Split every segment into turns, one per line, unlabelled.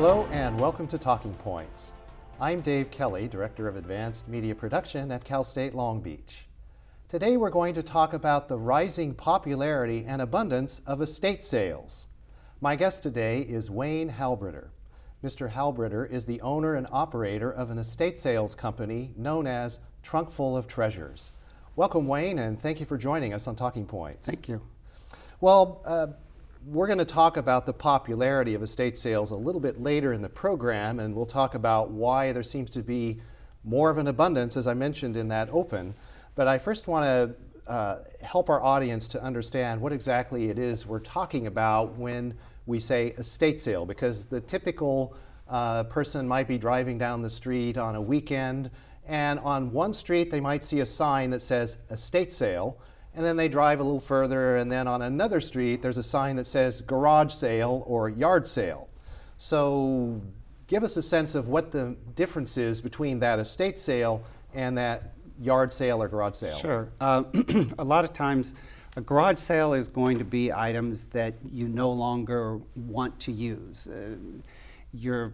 Hello and welcome to Talking Points. I'm Dave Kelly, Director of Advanced Media Production at Cal State Long Beach. Today we're going to talk about the rising popularity and abundance of estate sales. My guest today is Wayne Halbritter. Mr. Halbritter is the owner and operator of an estate sales company known as Trunkful of Treasures. Welcome, Wayne, and thank you for joining us on Talking Points.
Thank you.
Well, we're going to talk about the popularity of estate sales a little bit later in the program, and we'll talk about why there seems to be more of an abundance, as I mentioned in that open. But I first want to help our audience to understand what exactly it is we're talking about when we say estate sale, because the typical person might be driving down the street on a weekend, and on one street they might see a sign that says estate sale, and then they drive a little further, and then on another street there's a sign that says garage sale or yard sale. So give us a sense of what the difference is between that estate sale and that yard sale or garage sale.
Sure. A lot of times a garage sale is going to be items that you no longer want to use. You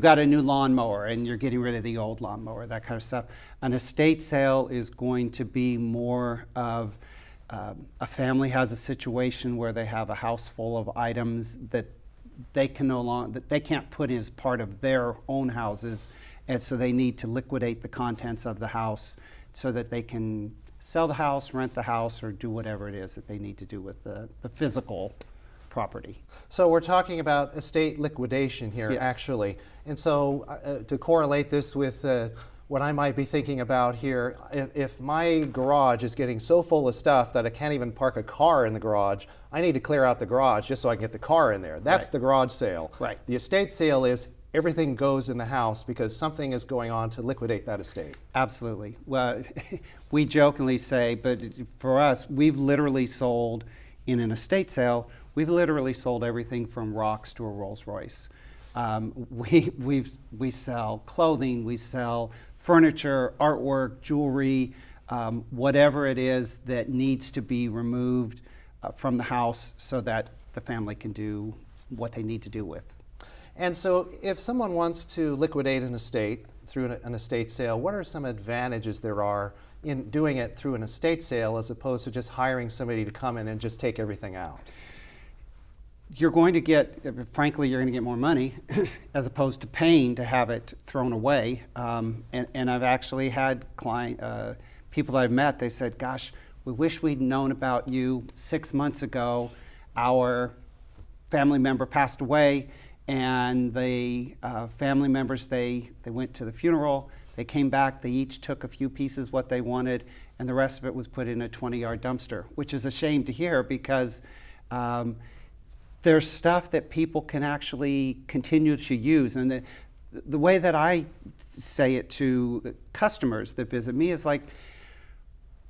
got a new lawnmower and you're getting rid of the old lawnmower, that kind of stuff. An estate sale is going to be more of a family has a situation where they have a house full of items that they can that they can't put as part of their own houses, and so they need to liquidate the contents of the house so that they can sell the house, rent the house, or do whatever it is that they need to do with the physical property.
So we're talking about estate liquidation here,
Yes.
actually. And so to correlate this with what I might be thinking about here, if my garage is getting so full of stuff that I can't even park a car in the garage, I need to clear out the garage just so I can get the car in there. That's
Right.
the garage sale.
Right.
The estate sale is everything goes in the house because something is going on to liquidate that estate.
Absolutely. Well, we jokingly say, but for us, we've literally sold, in an estate sale, we've literally sold everything from rocks to a Rolls Royce. We sell clothing, we sell furniture, artwork, jewelry, whatever it is that needs to be removed from the house so that the family can do what they need to do with.
And so if someone wants to liquidate an estate through an estate sale, what are some advantages there are in doing it through an estate sale as opposed to just hiring somebody to come in and just take everything out?
You're going to get, frankly, you're going to get more money as opposed to paying to have it thrown away. And I've actually had people that I've met, they said, gosh, we wish we'd known about you 6 months ago. Our family member passed away, and the family members, they went to the funeral, they came back, they each took a few pieces what they wanted, and the rest of it was put in a 20-yard dumpster, which is a shame to hear because there's stuff that people can actually continue to use. And the way that I say it to customers that visit me is like,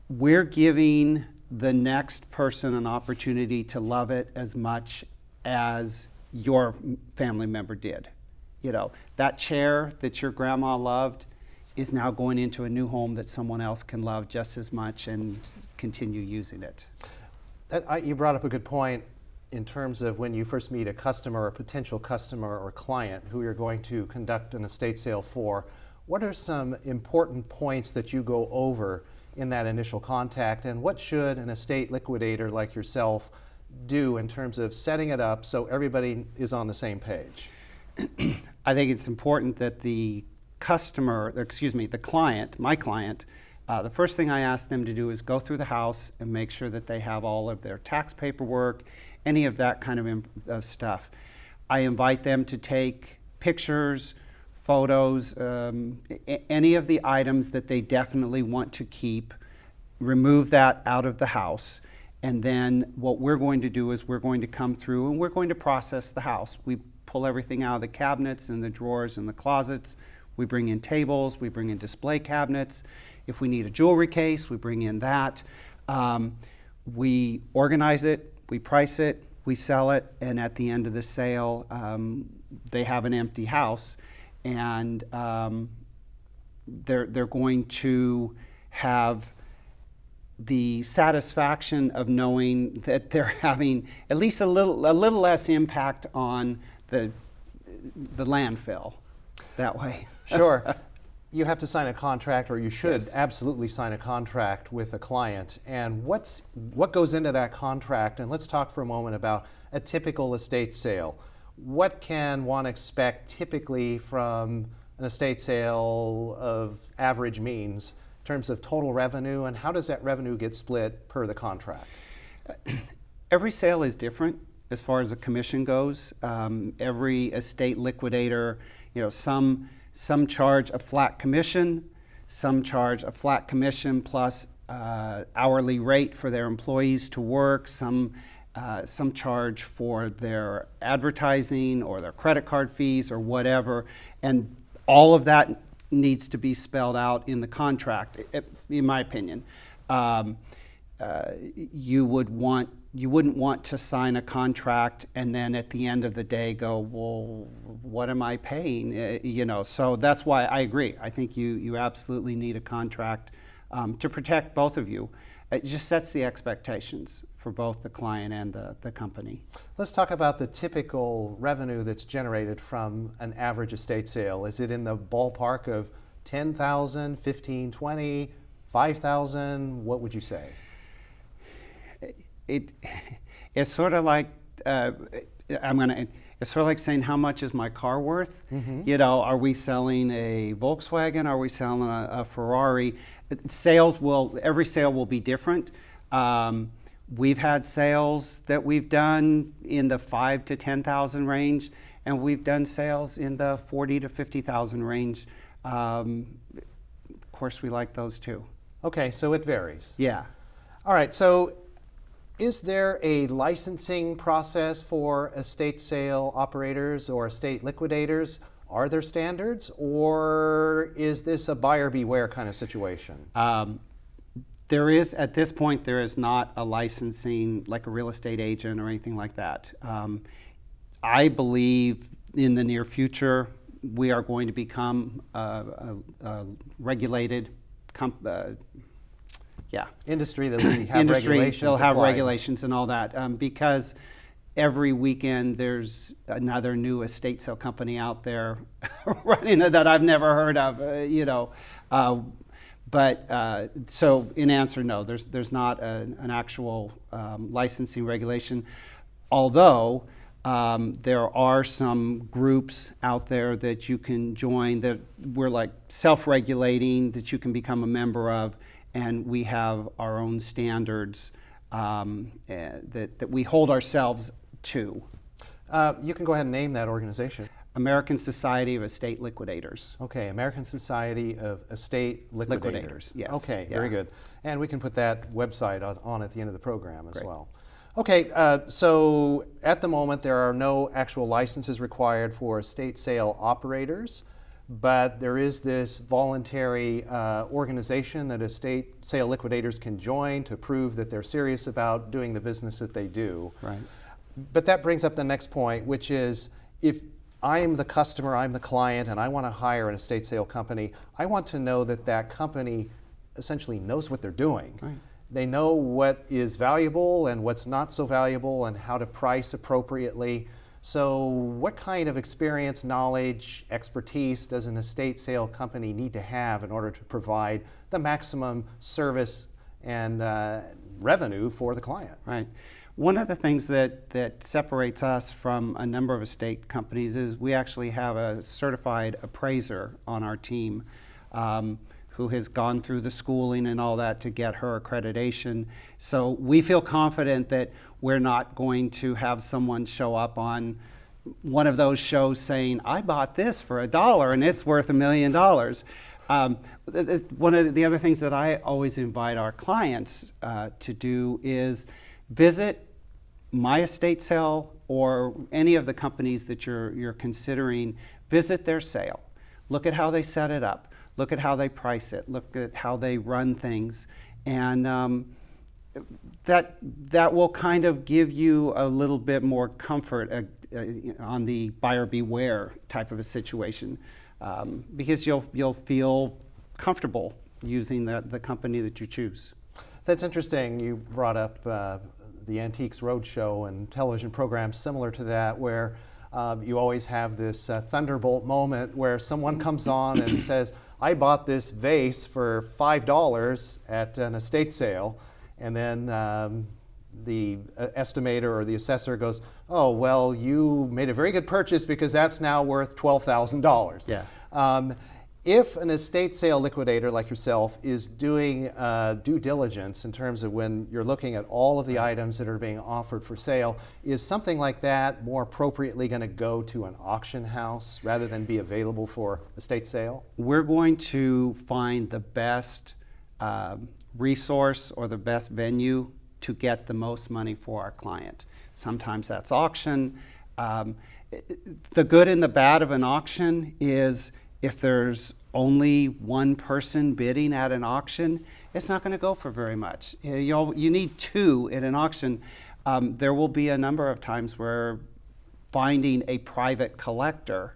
we're giving the next person an opportunity to love it as much as your family member did. You know, that chair that your grandma loved is now going into a new home that someone else can love just as much and continue using it.
You brought up a good point in terms of when you first meet a customer or potential customer or client who you're going to conduct an estate sale for. What are some important points that you go over in that initial contact, and what should an estate liquidator like yourself do in terms of setting it up so everybody is on the same page?
I think it's important that the client, my client, the first thing I ask them to do is go through the house and make sure that they have all of their tax paperwork, any of that kind of stuff. I invite them to take pictures, photos, any of the items that they definitely want to keep, remove that out of the house. And then what we're going to do is we're going to come through and we're going to process the house. We pull everything out of the cabinets and the drawers and the closets. We bring in tables, we bring in display cabinets. If we need a jewelry case, we bring in that. We organize it, we price it, we sell it, and at the end of the sale, they have an empty house, and they're going to have the satisfaction of knowing that they're having at least a little less impact on the landfill that way.
Sure. You have to sign a contract, or you should
Yes.
absolutely sign a contract with a client. And what goes into that contract? And let's talk for a moment about a typical estate sale. What can one expect typically from an estate sale of average means in terms of total revenue, and how does that revenue get split per the contract?
Every sale is different as far as the commission goes. Every estate liquidator, some charge a flat commission, some charge a flat commission plus hourly rate for their employees to work, some charge for their advertising or their credit card fees or whatever, and all of that needs to be spelled out in the contract, in my opinion. You wouldn't want to sign a contract and then at the end of the day go, well, what am I paying? So that's why I agree. I think you absolutely need a contract to protect both of you. It just sets the expectations for both the client and the company.
Let's talk about the typical revenue that's generated from an average estate sale. Is it in the ballpark of 10,000, 15, 20, 5,000? What would you say?
It's sort of like it's sort of like saying, how much is my car worth? Mm-hmm. Are we selling a Volkswagen? Are we selling a Ferrari? Every sale will be different. We've had sales that we've done in the 5,000 to 10,000 range, and we've done sales in the 40,000 to 50,000 range. Of course, we like those too.
Okay, so it varies.
Yeah.
All right, so is there a licensing process for estate sale operators or estate liquidators? Are there standards, or is this a buyer beware kind of situation?
At this point, there is not a licensing like a real estate agent or anything like that. I believe in the near future, we are going to become a regulated
industry that we have
industry.
regulations
They'll have
applied.
regulations and all that because every weekend there's another new estate sale company out there running that I've never heard of. So in answer, no, there's not an actual licensing regulation, although there are some groups out there that you can join that we're like self-regulating that you can become a member of, and we have our own standards that we hold ourselves to.
You can go ahead and name that organization.
American Society of Estate Liquidators.
Okay, American Society of Estate Liquidators.
Yes.
Okay,
Yeah.
very good. And we can put that website on at the end of the program as
Great.
well. Okay, so at the moment there are no actual licenses required for estate sale operators, but there is this voluntary organization that estate sale liquidators can join to prove that they're serious about doing the business that they do.
Right.
But that brings up the next point, which is if I'm the customer, I'm the client, and I want to hire an estate sale company, I want to know that that company essentially knows what they're doing.
Right.
They know what is valuable and what's not so valuable and how to price appropriately. So what kind of experience, knowledge, expertise does an estate sale company need to have in order to provide the maximum service and revenue for the client?
Right. One of the things that separates us from a number of estate companies is we actually have a certified appraiser on our team who has gone through the schooling and all that to get her accreditation. So we feel confident that we're not going to have someone show up on one of those shows saying, I bought this for $1 and it's worth $1 million. One of the other things that I always invite our clients to do is visit my estate sale or any of the companies that you're considering. Visit their sale. Look at how they set it up. Look at how they price it. Look at how they run things. And that will kind of give you a little bit more comfort on the buyer beware type of a situation because you'll feel comfortable using the company that you choose.
That's interesting. You brought up the Antiques Roadshow and television programs similar to that, where you always have this thunderbolt moment where someone comes on and says, I bought this vase for $5 at an estate sale, and then the estimator or the assessor goes, oh, well, you made a very good purchase because that's now worth $12,000.
Yeah.
If an estate sale liquidator like yourself is doing due diligence in terms of when you're looking at all of the items that are being offered for sale, is something like that more appropriately going to go to an auction house rather than be available for estate sale?
We're going to find the best resource or the best venue to get the most money for our client. Sometimes that's auction. The good and the bad of an auction is if there's only one person bidding at an auction, it's not going to go for very much. You need two at an auction. There will be a number of times where finding a private collector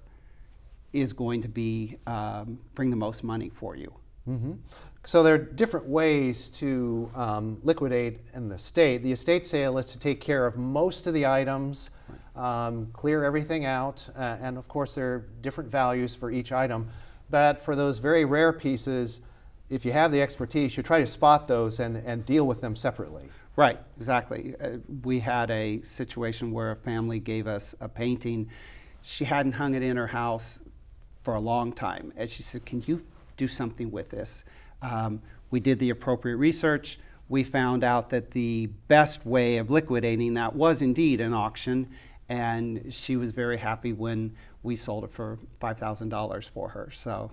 is going to be bring the most money for you.
Mm-hmm. So there are different ways to liquidate in the estate. The estate sale is to take care of most of the items, clear everything out, and of course there are different values for each item. But for those very rare pieces, if you have the expertise, you try to spot those and deal with them separately.
Right, exactly. We had a situation where a family gave us a painting. She hadn't hung it in her house for a long time. And she said, can you do something with this? We did the appropriate research. We found out that the best way of liquidating that was indeed an auction, and she was very happy when we sold it for $5,000 for her. So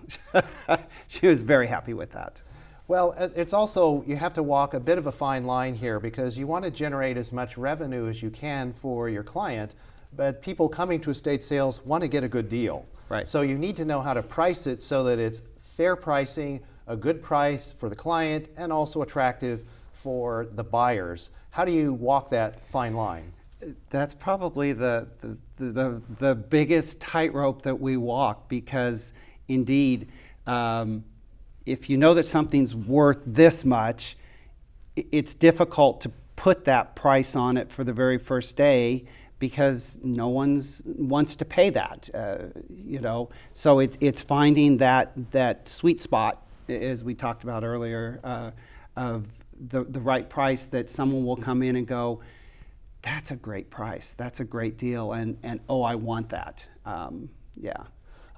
she was very happy with that.
Well, it's also, you have to walk a bit of a fine line here because you want to generate as much revenue as you can for your client, but people coming to estate sales want to get a good deal.
Right.
So you need to know how to price it so that it's fair pricing, a good price for the client, and also attractive for the buyers. How do you walk that fine line?
That's probably the biggest tightrope that we walk, because indeed, if you know that something's worth this much, it's difficult to put that price on it for the very first day because no one's wants to pay that, you know. So it's finding that sweet spot, as we talked about earlier, of the right price that someone will come in and go, that's a great price, that's a great deal, and oh, I want that. Yeah.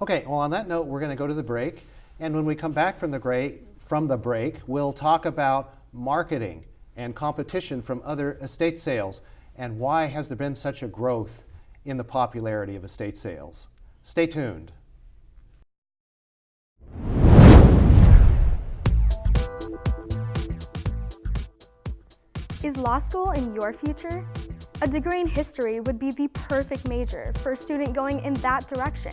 Okay, well, on that note, we're going to go to the break, and when we come back from the break, we'll talk about marketing and competition from other estate sales, and why has there been such a growth in the popularity of estate sales. Stay tuned.
Is law school in your future? A degree in history would be the perfect major for a student going in that direction.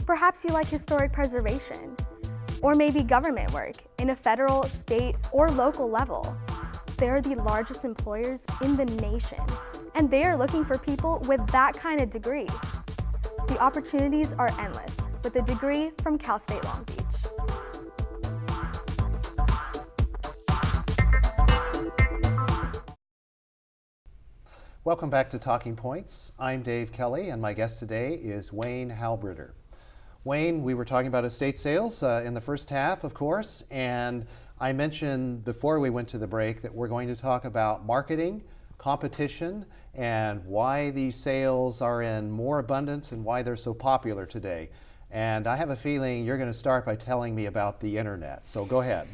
Perhaps you like historic preservation, or maybe government work in a federal, state, or local level. They're the largest employers in the nation, and they are looking for people with that kind of degree. The opportunities are endless with a degree from Cal State Long Beach.
Welcome back to Talking Points. I'm Dave Kelly, and my guest today is Wayne Halbritter. Wayne, we were talking about estate sales in the first half, of course, and I mentioned before we went to the break that we're going to talk about marketing, competition, and why these sales are in more abundance and why they're so popular today. And I have a feeling you're going to start by telling me about the internet, so go ahead.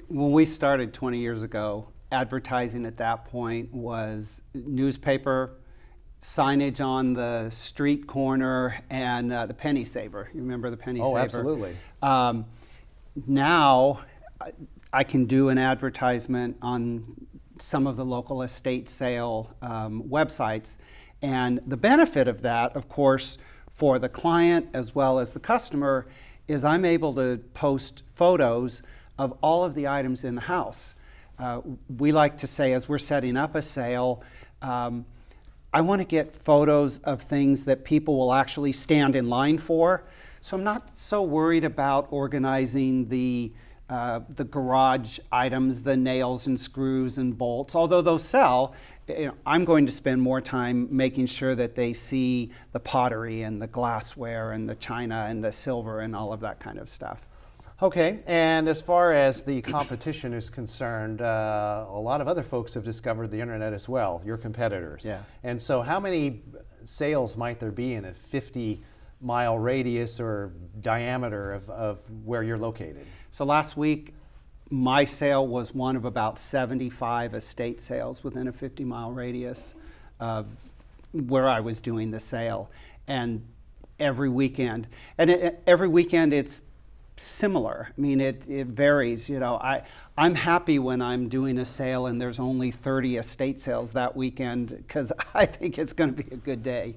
When we started 20 years ago, advertising at that point was newspaper, signage on the street corner, and the penny saver. You remember the penny saver?
Oh, absolutely.
Now I can do an advertisement on some of the local estate sale websites, and the benefit of that, of course, for the client as well as the customer, is I'm able to post photos of all of the items in the house. We like to say, as we're setting up a sale, I want to get photos of things that people will actually stand in line for. So I'm not so worried about organizing the the garage items, the nails and screws and bolts. Although those sell, I'm going to spend more time making sure that they see the pottery and the glassware and the china and the silver and all of that kind of stuff.
Okay, and as far as the competition is concerned, a lot of other folks have discovered the internet as well, your competitors.
Yeah.
And so how many sales might there be in a 50-mile radius or diameter of where you're located?
So last week, my sale was one of about 75 estate sales within a 50-mile radius of where I was doing the sale. And every weekend, it's similar. I mean, it varies. I'm happy when I'm doing a sale and there's only 30 estate sales that weekend, because I think it's going to be a good day.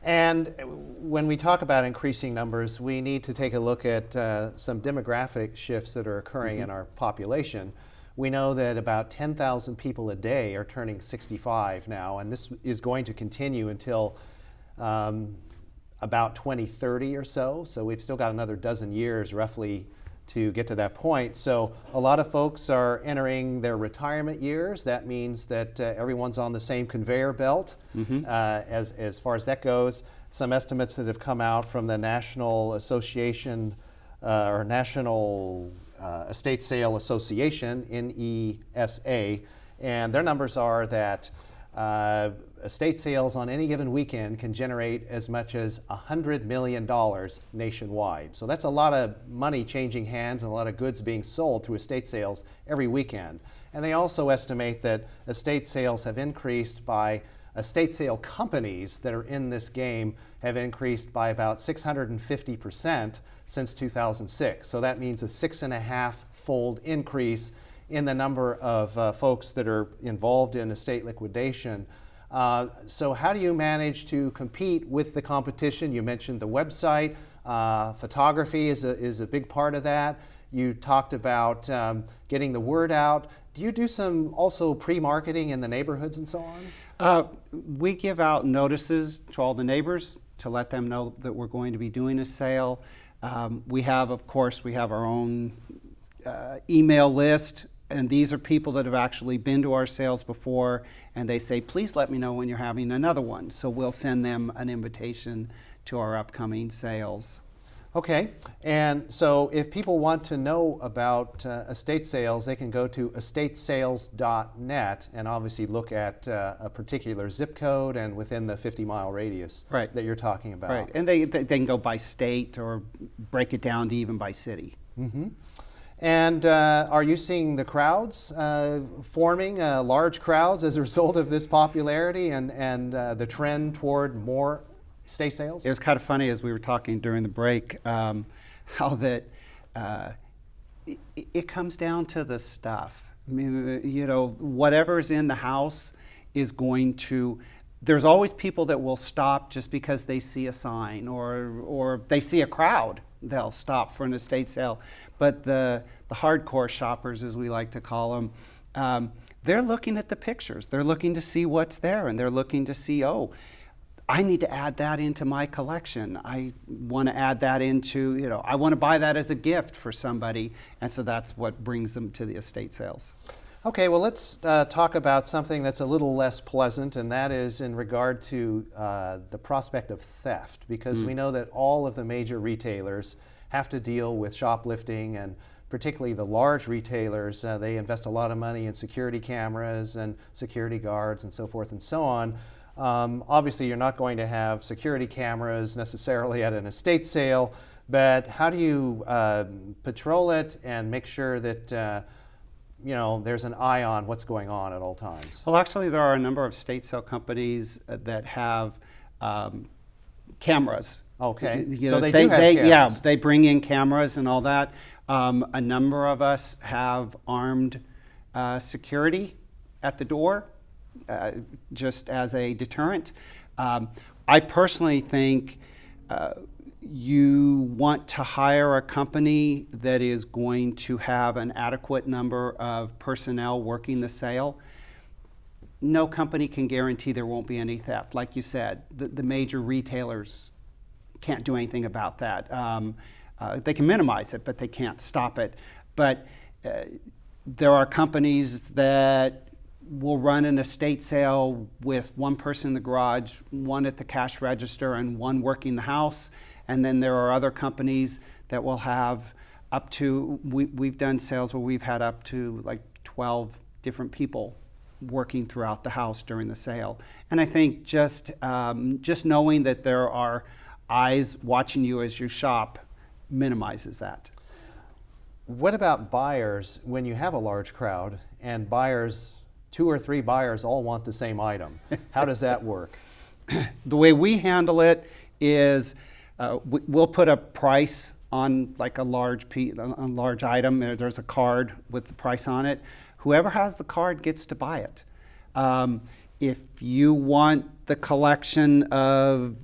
And when we talk about increasing numbers, we need to take a look at some demographic shifts that are occurring in our population. We know that about 10,000 people a day are turning 65 now, and this is going to continue until about 2030 or so. So we've still got another dozen years roughly to get to that point. So a lot of folks are entering their retirement years. That means that everyone's on the same conveyor belt as far as that goes. Some estimates that have come out from the National Association or National Estate Sale Association, NESA, and their numbers are that estate sales on any given weekend can generate as much as $100 million nationwide. So that's a lot of money changing hands and a lot of goods being sold through estate sales every weekend. And they also estimate that estate sales have increased by, estate sale companies that are in this game have increased by about 650% since 2006. So that means a 6.5-fold increase in the number of folks that are involved in estate liquidation. So how do you manage to compete with the competition? You mentioned the website. Photography is a big part of that. You talked about getting the word out. Do you do some also pre-marketing in the neighborhoods and so on?
We give out notices to all the neighbors to let them know that we're going to be doing a sale. We have our own email list. And these are people that have actually been to our sales before, and they say, please let me know when you're having another one. So we'll send them an invitation to our upcoming sales.
Okay, and so if people want to know about estate sales, they can go to estatesales.net and obviously look at a particular zip code and within the 50-mile radius that you're talking about.
Right, and they can go by state or break it down to even by city.
Mm-hmm. And are you seeing the crowds forming, large crowds as a result of this popularity and the trend toward more estate sales?
It was kind of funny as we were talking during the break, how that it comes down to the stuff. I mean, whatever's in the house is going to, there's always people that will stop just because they see a sign or they see a crowd. They'll stop for an estate sale. But the hardcore shoppers, as we like to call them, they're looking at the pictures. They're looking to see what's there, and they're looking to see, oh, I need to add that into my collection. I want to add that into, I want to buy that as a gift for somebody. And so that's what brings them to the estate sales.
Okay, well, let's talk about something that's a little less pleasant, and that is in regard to the prospect of theft, because we know that all of the major retailers have to deal with shoplifting, and particularly the large retailers, they invest a lot of money in security cameras and security guards and so forth and so on. Obviously, you're not going to have security cameras necessarily at an estate sale, but how do you patrol it and make sure that there's an eye on what's going on at all times?
Well, actually, there are a number of estate sale companies that have cameras.
Okay, so they do have cameras.
Yeah, they bring in cameras and all that. A number of us have armed security at the door, just as a deterrent. I personally think you want to hire a company that is going to have an adequate number of personnel working the sale. No company can guarantee there won't be any theft. Like you said, the major retailers can't do anything about that. They can minimize it, but they can't stop it. But there are companies that will run an estate sale with one person in the garage, one at the cash register, and one working the house. And then there are other companies that will have up to, we've done sales where we've had up to like 12 different people working throughout the house during the sale. And I think just knowing that there are eyes watching you as you shop minimizes that.
What about buyers when you have a large crowd and buyers, 2 or 3 buyers all want the same item? How does that work?
The way we handle it is we'll put a price on like a large item. There's a card with the price on it. Whoever has the card gets to buy it. If you want the collection of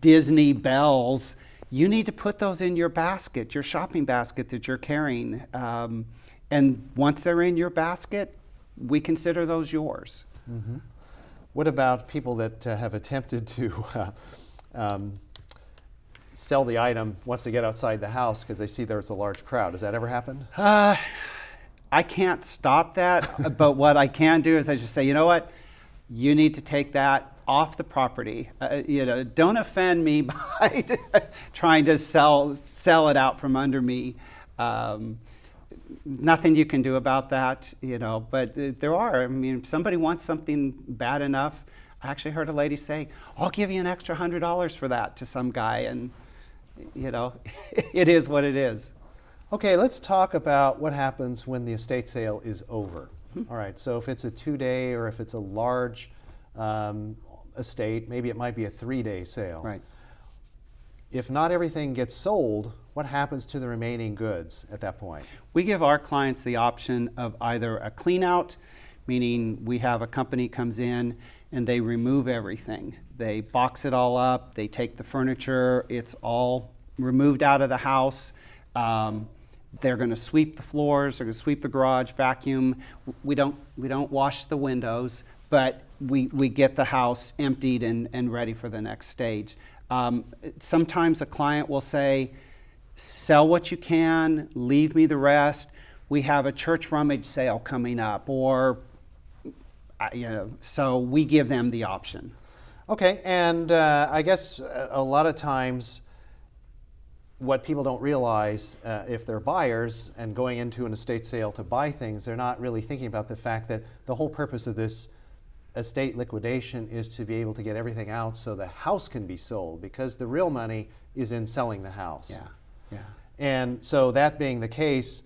Disney bells, you need to put those in your basket, your shopping basket that you're carrying. And once they're in your basket, we consider those yours.
Mm-hmm. What about people that have attempted to sell the item once they get outside the house because they see there's a large crowd? Does that ever happen?
I can't stop that, but what I can do is I just say, you know what, you need to take that off the property. Don't offend me by trying to sell it out from under me. Nothing you can do about that, but there are. I mean, if somebody wants something bad enough, I actually heard a lady say, I'll give you an extra $100 for that to some guy, and it is what it is.
Okay, let's talk about what happens when the estate sale is over. All right, so if it's a 2-day or if it's a large estate, maybe it might be a 3-day sale.
Right.
If not everything gets sold, what happens to the remaining goods at that point?
We give our clients the option of either a clean out, meaning we have a company comes in and they remove everything. They box it all up, they take the furniture, it's all removed out of the house. They're going to sweep the floors, they're going to sweep the garage, vacuum. We don't wash the windows, but we get the house emptied and ready for the next stage. Sometimes a client will say, sell what you can, leave me the rest. We have a church rummage sale coming up, or so we give them the option.
Okay, and I guess a lot of times what people don't realize, if they're buyers and going into an estate sale to buy things, they're not really thinking about the fact that the whole purpose of this estate liquidation is to be able to get everything out so the house can be sold, because the real money is in selling the house.
Yeah.
And so that being the case,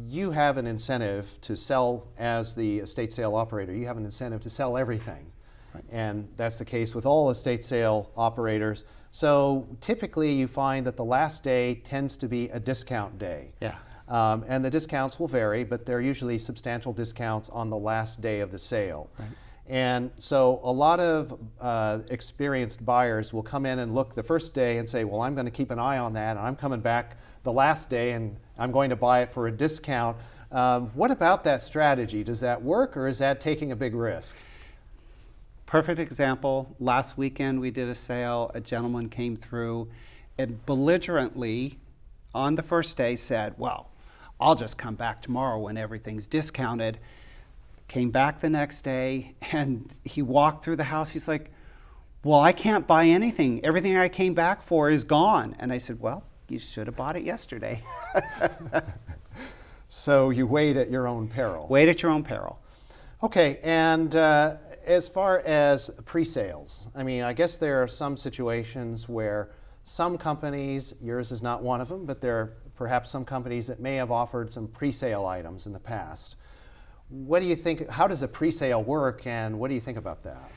you have an incentive to sell, as the estate sale operator, you have an incentive to sell everything. Right. And that's the case with all estate sale operators. So typically you find that the last day tends to be a discount day.
Yeah.
And the discounts will vary, but they're usually substantial discounts on the last day of the sale.
Right.
And so a lot of experienced buyers will come in and look the first day and say, well, I'm going to keep an eye on that, and I'm coming back the last day and I'm going to buy it for a discount. What about that strategy? Does that work, or is that taking a big risk?
Perfect example. Last weekend we did a sale. A gentleman came through and belligerently on the first day said, well, I'll just come back tomorrow when everything's discounted. Came back the next day and he walked through the house. He's like, well, I can't buy anything. Everything I came back for is gone. And I said, well, you should have bought it yesterday.
So you wait at your own peril.
Wait at your own peril.
Okay, and as far as pre-sales, I mean, I guess there are some situations where some companies, yours is not one of them, but there are perhaps some companies that may have offered some pre-sale items in the past. What do you think, how does a pre-sale work, and what do you think about that?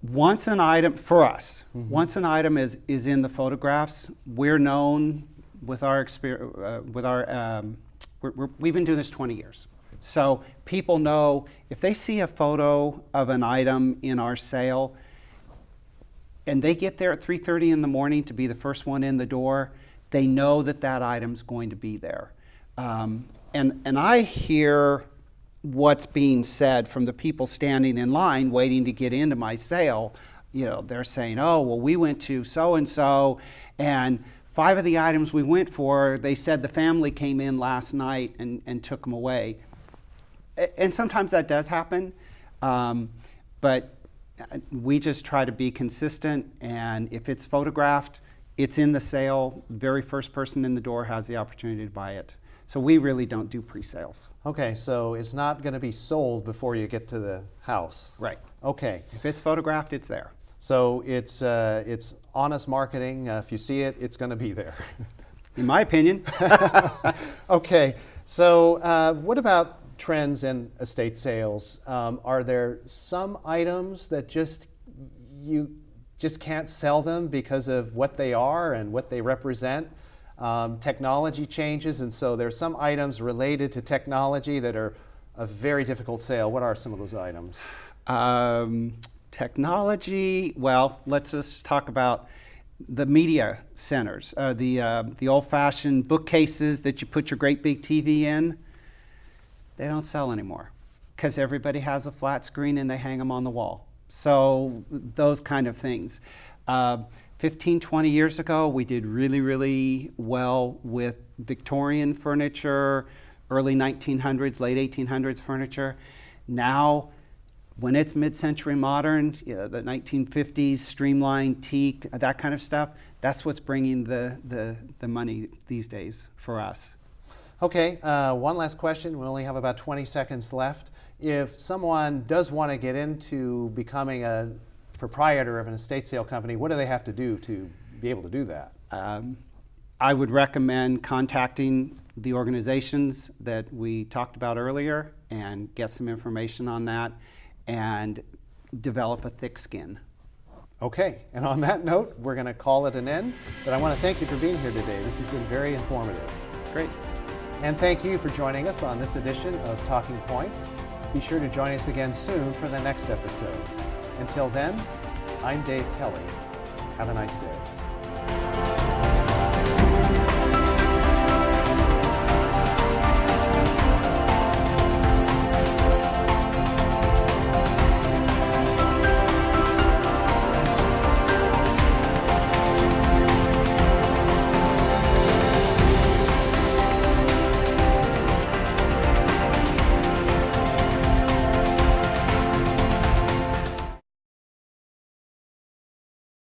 Once an item, for us, once an item is in the photographs, we're known with our experience, we've been doing this 20 years. So people know if they see a photo of an item in our sale and they get there at 3:30 in the morning to be the first one in the door, they know that that item's going to be there. And I hear what's being said from the people standing in line waiting to get into my sale. You know, they're saying, oh, well, we went to so-and-so and 5 of the items we went for, they said the family came in last night and took them away. And sometimes that does happen, but we just try to be consistent, and if it's photographed, it's in the sale, very first person in the door has the opportunity to buy it. So we really don't do pre-sales.
Okay, so it's not going to be sold before you get to the house.
Right.
Okay.
If it's photographed, it's there.
So it's honest marketing. If you see it, it's going to be there.
In my opinion.
Okay. So what about trends in estate sales? Are there some items that you just can't sell them because of what they are and what they represent? Technology changes, and so there's some items related to technology that are a very difficult sale. What are some of those items?
Technology, well, let's just talk about the media centers, the old-fashioned bookcases that you put your great big TV in. They don't sell anymore because everybody has a flat screen and they hang them on the wall. So those kind of things. 15, 20 years ago, we did really, really well with Victorian furniture, early 1900s, late 1800s furniture. Now, when it's mid-century modern, the 1950s, streamlined teak, that kind of stuff, that's what's bringing the money these days for us.
Okay, one last question. We only have about 20 seconds left. If someone does want to get into becoming a proprietor of an estate sale company, what do they have to do to be able to do that?
I would recommend contacting the organizations that we talked about earlier and get some information on that and develop a thick skin.
Okay, and on that note, we're going to call it an end, but I want to thank you for being here today. This has been very informative.
Great.
And thank you for joining us on this edition of Talking Points. Be sure to join us again soon for the next episode. Until then, I'm Dave Kelly. Have a nice day.